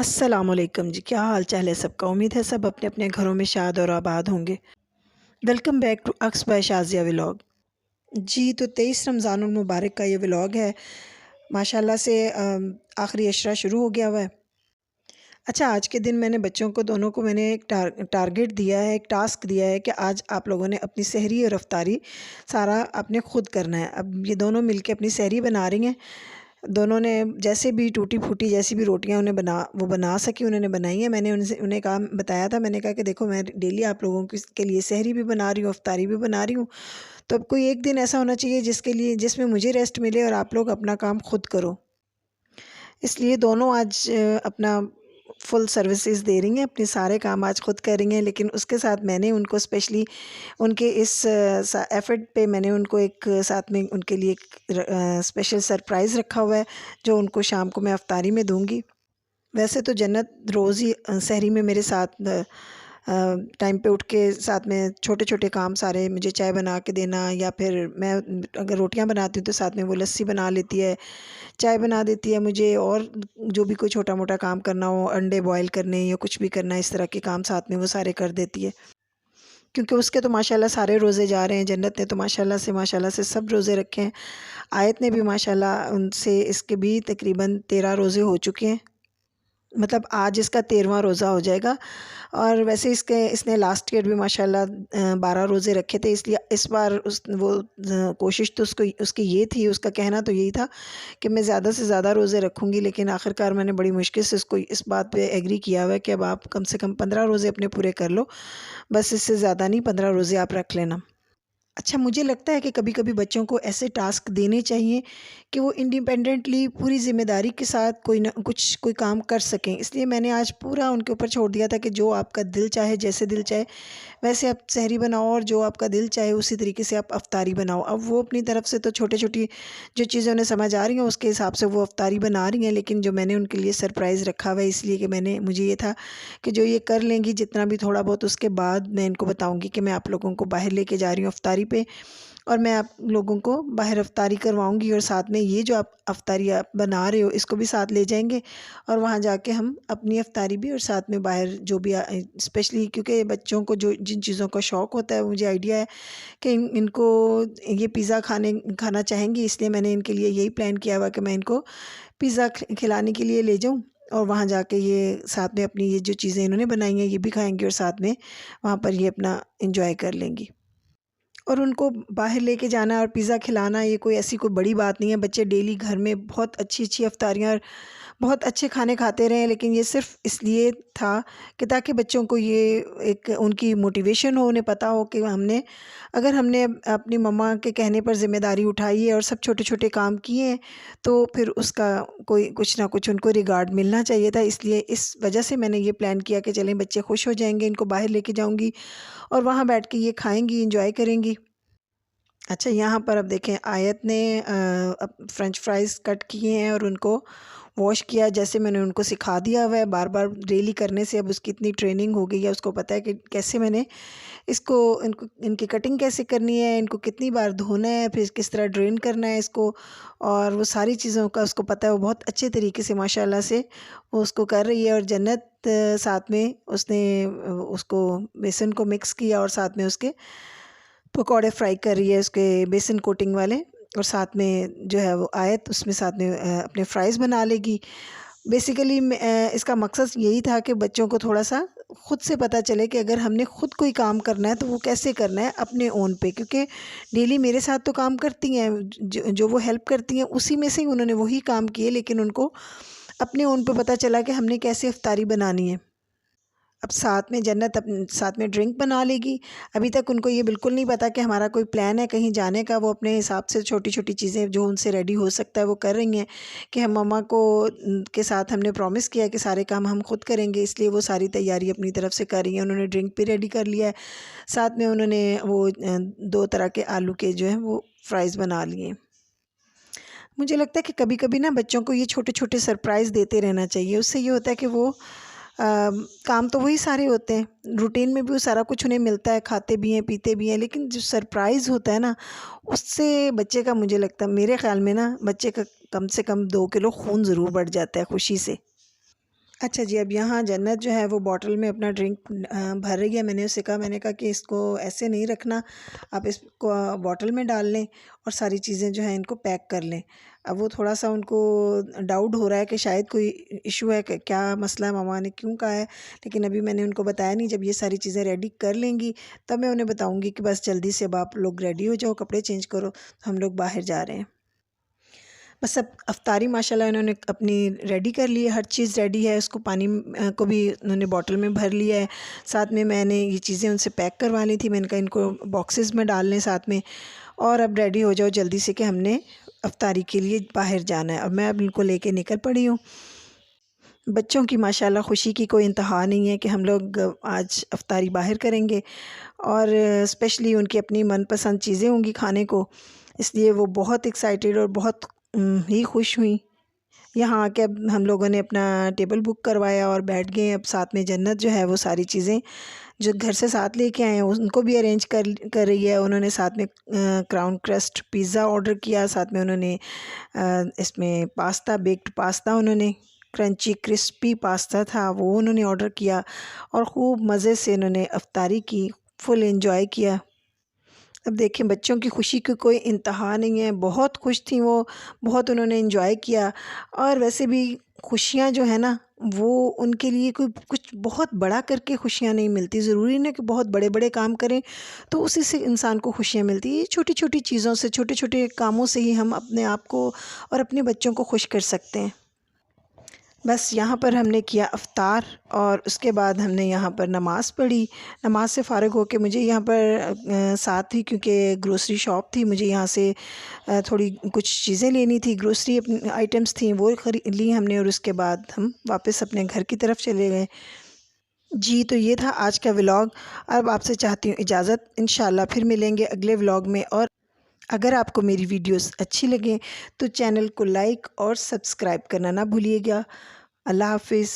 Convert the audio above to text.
अस्सलामुअलैकुम जी, क्या हाल चाल है सबका। उम्मीद है सब अपने अपने घरों में शाद और आबाद होंगे। Welcome back to Aks by Shazia vlog. जी, तो 23 रमज़ानुल मुबारक का ये व्लॉग है। माशाल्लाह से आखिरी अशरा शुरू हो गया हुआ है। अच्छा, आज के दिन मैंने बच्चों को दोनों को मैंने एक टारगेट दिया है, एक टास्क दिया है कि आज आप लोगों ने अपनी सहरी और इफ्तारी सारा आपने खुद करना है। अब ये दोनों मिलके अपनी सहरी बना रही हैं। दोनों ने जैसे भी टूटी-फूटी जैसी भी रोटियाँ उन्हें बना सकीं उन्होंने बनाई हैं। मैंने उन्हें कहा बताया था, मैंने कहा कि देखो मैं डेली आप लोगों के लिए सहरी भी बना रही हूँ, इफ्तारी भी बना रही हूँ। तो अब कोई एक दिन ऐसा होना चाहिए जिसमें मुझे रेस्ट मिले और आप लोग अपना काम खुद करो। इसलिए दोनों आज अपना फुल सर्विसेज़ दे रही हैं, अपने सारे काम आज खुद कर रही हैं। लेकिन उसके साथ मैंने उनको स्पेशली उनके इस एफ़र्ट पे मैंने उनको एक साथ में उनके लिए एक स्पेशल सरप्राइज़ रखा हुआ है, जो उनको शाम को मैं इफ्तारी में दूँगी। वैसे तो जन्नत रोज़ ही सहरी में मेरे साथ टाइम पे उठ के साथ में छोटे-छोटे काम सारे मुझे चाय बना के देना, या फिर मैं अगर रोटियाँ बनाती हूँ तो साथ में वो लस्सी बना लेती है, चाय बना देती है मुझे, और जो भी कोई छोटा-मोटा काम करना हो, अंडे बॉयल करने या कुछ भी करना है, इस तरह के काम साथ में वो सारे कर देती है। क्योंकि उसके तो माशाल्लाह सारे रोज़े जा रहे हैं, जन्नत ने तो माशाल्लाह से सब रोज़े रखे हैं। आयत ने भी माशाल्लाह उनसे इसके भी तकरीबन 13 रोज़े हो चुके हैं। मतलब आज इसका 13वां रोज़ा हो जाएगा। और वैसे इसने लास्ट ईयर भी माशाल्लाह 12 रोज़े रखे थे, इसलिए इस बार कोशिश तो उसकी ये थी, उसका कहना तो यही था कि मैं ज़्यादा से ज़्यादा रोज़े रखूँगी। लेकिन आखिरकार मैंने बड़ी मुश्किल से इसको इस बात पे एग्री किया हुआ है कि अब आप कम से कम 15 रोज़े अपने पूरे कर लो। बस इससे ज़्यादा नहीं, 15 रोज़े आप रख लेना। अच्छा, मुझे लगता है कि कभी-कभी बच्चों को ऐसे टास्क देने चाहिए कि वो इंडिपेंडेंटली पूरी ज़िम्मेदारी के साथ कोई काम कर सकें। इसलिए मैंने आज पूरा उनके ऊपर छोड़ दिया था कि जो आपका दिल चाहे, जैसे दिल चाहे वैसे आप सहरी बनाओ, और जो आपका दिल चाहे उसी तरीके से आप अफ्तारी बनाओ। अब वो अपनी तरफ से तो छोटी-छोटी जो चीज़ें उन्हें समझ आ रही हैं उसके हिसाब से वो अफ्तारी बना रही हैं। लेकिन जो मैंने उनके लिए सरप्राइज़ रखा हुआ है, इसलिए कि मुझे ये था कि जो ये कर लेंगी जितना भी थोड़ा बहुत, उसके बाद मैं इनको बताऊँगी कि मैं आप लोगों को बाहर लेके जा रही हूँ अफ्तारी पे, और मैं आप लोगों को बाहर अफ्तारी करवाऊँगी, और साथ में ये जो आप अफ्तारी आप बना रहे हो इसको भी साथ ले जाएँगे, और वहाँ जाके हम अपनी अफ्तारी भी और साथ में बाहर जो भी स्पेशली क्योंकि बच्चों को जो जिन चीज़ों का शौक़ होता है, मुझे आइडिया है कि इनको ये पिज़्ज़ा खाना चाहेंगी, इसलिए मैंने इनके लिए यही प्लान किया हुआ कि मैं इनको पिज़्ज़ा खिलाने के लिए ले जाऊँ, और वहाँ जाके ये साथ में अपनी ये जो चीज़ें इन्होंने बनाई हैं ये भी खाएँगी, और साथ में वहाँ पर ये अपना एंजॉय कर लेंगी। और उनको बाहर लेके जाना और पिज़्ज़ा खिलाना ये कोई ऐसी कोई बड़ी बात नहीं है। बच्चे डेली घर में बहुत अच्छी-अच्छी इफ्तारियाँ और बहुत अच्छे खाने खाते रहे हैं, लेकिन ये सिर्फ़ इसलिए था कि ताकि बच्चों को ये एक उनकी मोटिवेशन हो, उन्हें पता हो कि अगर हमने अपनी मम्मा के कहने पर ज़िम्मेदारी उठाई है और सब छोटे-छोटे काम किए हैं, तो फिर उसका कोई कुछ ना कुछ उनको रिगार्ड मिलना चाहिए था। इसलिए इस वजह से मैंने ये प्लान किया कि चलें बच्चे खुश हो जाएँगे, इनको बाहर लेके जाऊँगी और वहाँ बैठ के ये खाएँगी, एंजॉय करेंगी। अच्छा, यहाँ पर अब देखें, आयत ने अब फ्रेंच फ्राइज़ कट किए हैं और उनको वॉश किया, जैसे मैंने उनको सिखा दिया हुआ है। बार-बार डेली करने से अब उसकी इतनी ट्रेनिंग हो गई है, उसको पता है कि कैसे मैंने इसको इनको इनकी कटिंग कैसे करनी है, इनको कितनी बार धोना है, फिर किस तरह ड्रेन करना है इसको, और वो सारी चीज़ों का उसको पता है। वो बहुत अच्छे तरीके से माशाल्लाह से वो उसको कर रही है। और जन्नत साथ में उसने उसको बेसन को मिक्स किया और साथ में उसके पकौड़े फ्राई कर रही है, उसके बेसन कोटिंग वाले, और साथ में जो है वो आयत उसमें साथ में अपने फ्राइज़ बना लेगी। बेसिकली इसका मकसद यही था कि बच्चों को थोड़ा-सा खुद से पता चले कि अगर हमने खुद कोई काम करना है तो वो कैसे करना है अपने ओन पे, क्योंकि डेली मेरे साथ तो काम करती हैं, जो वो हेल्प करती हैं उसी में से ही उन्होंने वही काम किए, लेकिन उनको अपने ओन पे पता चला कि हमने कैसे इफ्तारी बनानी है। अब साथ में जन्नत साथ में ड्रिंक बना लेगी। अभी तक उनको ये बिल्कुल नहीं पता कि हमारा कोई प्लान है कहीं जाने का। वो अपने हिसाब से छोटी-छोटी चीज़ें जो उनसे रेडी हो सकता है वो कर रही हैं कि हम मम्मा को के साथ हमने प्रॉमिस किया है कि सारे काम हम खुद करेंगे, इसलिए वो सारी तैयारी अपनी तरफ से कर रही हैं। उन्होंने ड्रिंक भी रेडी कर लिया है, साथ में उन्होंने वो 2 तरह के आलू के जो हैं वो फ्राइज़ बना लिए हैं। मुझे लगता है कि कभी-कभी ना बच्चों को ये छोटे-छोटे सरप्राइज़ देते रहना चाहिए। उससे ये होता है कि वो काम तो वही सारे होते हैं, रूटीन में भी वो सारा कुछ उन्हें मिलता है, खाते भी हैं, पीते भी हैं, लेकिन जो सरप्राइज़ होता है ना, उससे बच्चे का, मुझे लगता है मेरे ख़्याल में ना, बच्चे का कम से कम 2 किलो खून ज़रूर बढ़ जाता है खुशी से। अच्छा जी, अब यहाँ जन्नत जो है वो बॉटल में अपना ड्रिंक भर रही है। मैंने कहा कि इसको ऐसे नहीं रखना, आप इसको बॉटल में डाल लें और सारी चीज़ें जो हैं इनको पैक कर लें। अब वो थोड़ा-सा उनको डाउट हो रहा है कि शायद कोई इश्यू है, क क्या मसला है, मम्मा ने क्यों कहा है? लेकिन अभी मैंने उनको बताया नहीं, जब ये सारी चीज़ें रेडी कर लेंगी तब मैं उन्हें बताऊँगी कि बस जल्दी से अब आप लोग रेडी हो जाओ, कपड़े चेंज करो, हम लोग बाहर जा रहे हैं। बस अब अफ्तारी माशाल्लाह इन्होंने अपनी रेडी कर ली है, हर चीज़ रेडी है, उसको पानी को भी उन्होंने बॉटल में भर लिया है। साथ में मैंने ये चीज़ें उनसे पैक करवा ली थी, मैंने कहा इनको बॉक्सेस में डाल लें साथ में, और अब रेडी हो जाओ जल्दी से कि हमने अफ्तारी के लिए बाहर जाना है। और मैं अब इनको लेके निकल पड़ी हूँ। बच्चों की माशाल्लाह खुशी की कोई इंतहा नहीं है कि हम लोग आज अफ्तारी बाहर करेंगे, और स्पेशली उनकी अपनी मनपसंद चीज़ें होंगी खाने को, इसलिए वो बहुत एक्साइटेड और बहुत ही खुश हुई। यहाँ आके अब हम लोगों ने अपना टेबल बुक करवाया और बैठ गए। अब साथ में जन्नत जो है वो सारी चीज़ें जो घर से साथ लेके आए हैं उनको भी अरेंज कर रही है। उन्होंने साथ में क्राउन क्रस्ट पिज़्ज़ा ऑर्डर किया, साथ में उन्होंने इसमें पास्ता, बेक्ड पास्ता, उन्होंने क्रंची क्रिस्पी पास्ता था वो उन्होंने ऑर्डर किया, और ख़ूब मज़े से उन्होंने अफ्तारी की, फुल एंजॉय किया। अब देखें बच्चों की खुशी की कोई इंतहा नहीं है, बहुत खुश थी वो, बहुत उन्होंने एंजॉय किया। और वैसे भी खुशियाँ जो है ना, वो उनके लिए कोई कुछ बहुत बड़ा करके खुशियाँ नहीं मिलती, ज़रूरी नहीं कि बहुत बड़े बड़े काम करें तो उसी से इंसान को खुशियाँ मिलती है। छोटी छोटी चीज़ों से, छोटे छोटे कामों से ही हम अपने आप को और अपने बच्चों को खुश कर सकते हैं। बस यहाँ पर हमने किया इफ़्तार, और उसके बाद हमने यहाँ पर नमाज़ पढ़ी। नमाज से फ़ारिग होके मुझे यहाँ पर साथ ही, क्योंकि ग्रोसरी शॉप थी, मुझे यहाँ से थोड़ी कुछ चीज़ें लेनी थी, ग्रोसरी आइटम्स थी, वो खरीद ली हमने, और उसके बाद हम वापस अपने घर की तरफ चले गए। जी, तो ये था आज का व्लॉग। अब आपसे चाहती हूँ इजाज़त, इंशाल्लाह फिर मिलेंगे अगले व्लॉग में। और अगर आपको मेरी वीडियोस अच्छी लगें तो चैनल को लाइक और सब्सक्राइब करना ना भूलिएगा। अल्लाह हाफ़िज़।